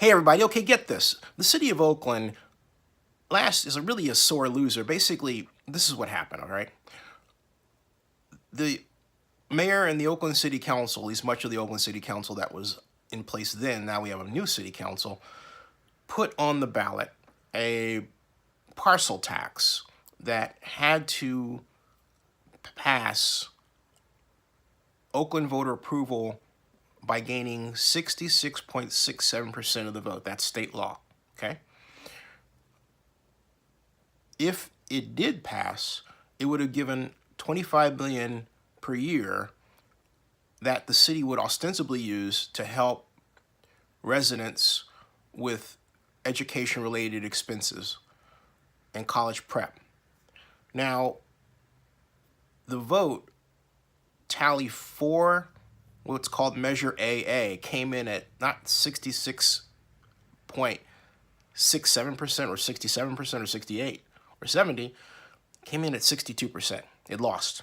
Hey everybody, okay, get this. The city of Oakland is really a sore loser. Basically, this is what happened, all right? The mayor and the Oakland City Council, at least much of the Oakland City Council that was in place then, now we have a new city council, put on the ballot a parcel tax that had to pass Oakland voter approval by gaining 66.67% of the vote. That's state law, okay? If it did pass, it would have given $25 million per year that the city would ostensibly use to help residents with education-related expenses and college prep. Now, the vote tally for what's called Measure AA came in at not 66.67% or 67% or 68 or 70, came in at 62%. It lost.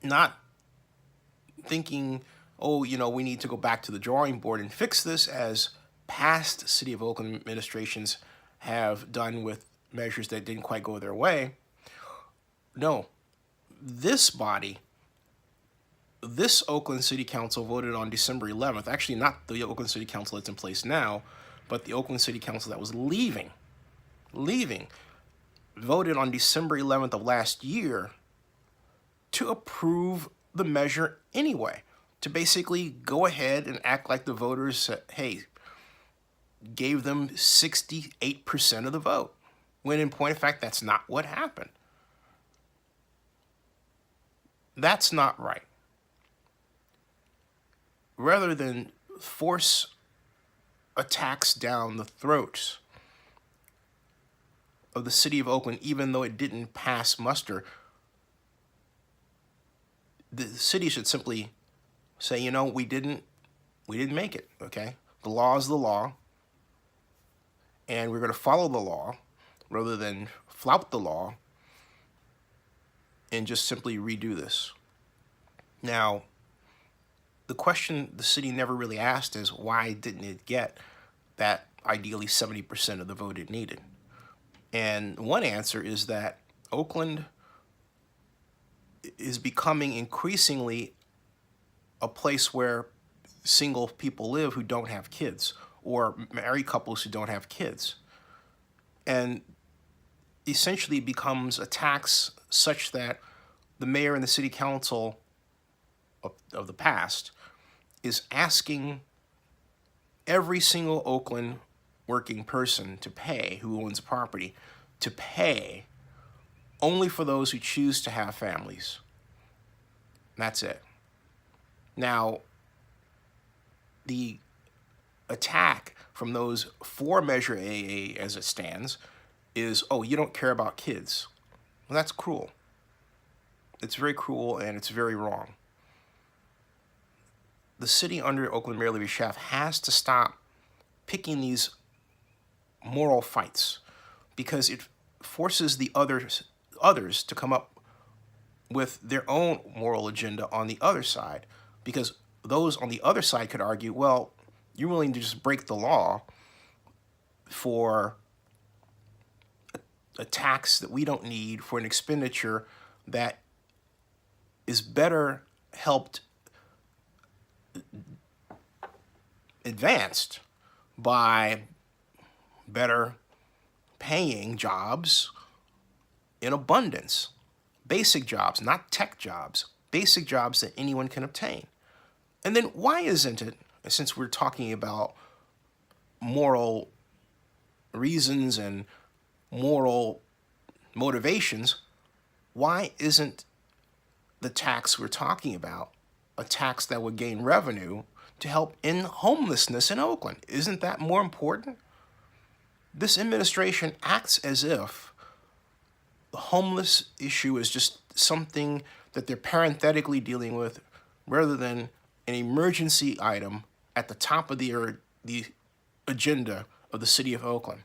Not thinking, oh, we need to go back to the drawing board and fix this, as past City of Oakland administrations have done with measures that didn't quite go their way. No, this Oakland City Council voted on December 11th, actually not the Oakland City Council that's in place now, but the Oakland City Council that was leaving, voted on December 11th of last year to approve the measure anyway, to basically go ahead and act like the voters, gave them 68% of the vote, when in point of fact, that's not what happened. That's not right. Rather than force a tax down the throats of the city of Oakland, even though it didn't pass muster, the city should simply say, we didn't make it, okay? The law is the law, and we're going to follow the law rather than flout the law and just simply redo this. Now, the question the city never really asked is, why didn't it get that ideally 70% of the vote it needed? And one answer is that Oakland is becoming increasingly a place where single people live who don't have kids, or married couples who don't have kids. And essentially it becomes a tax such that the mayor and the city council of the past is asking every single Oakland working person to pay, who owns a property, to pay only for those who choose to have families. That's it. Now, the attack from those for Measure AA as it stands is, oh, you don't care about kids. Well, that's cruel. It's very cruel and it's very wrong. The city under Oakland Mayor Libby Schaaf has to stop picking these moral fights, because it forces the others to come up with their own moral agenda on the other side, because those on the other side could argue, well, you're willing to just break the law for a tax that we don't need, for an expenditure that is better helped advanced by better paying jobs in abundance. Basic jobs, not tech jobs, basic jobs that anyone can obtain. And then why isn't it, since we're talking about moral reasons and moral motivations, why isn't the tax we're talking about a tax that would gain revenue to help end homelessness in Oakland? Isn't that more important? This administration acts as if the homeless issue is just something that they're parenthetically dealing with, rather than an emergency item at the top of the agenda of the city of Oakland.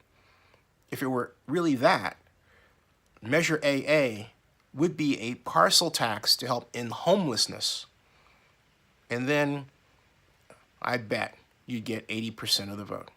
If it were really that, Measure AA would be a parcel tax to help end homelessness. And then I bet you'd get 80% of the vote.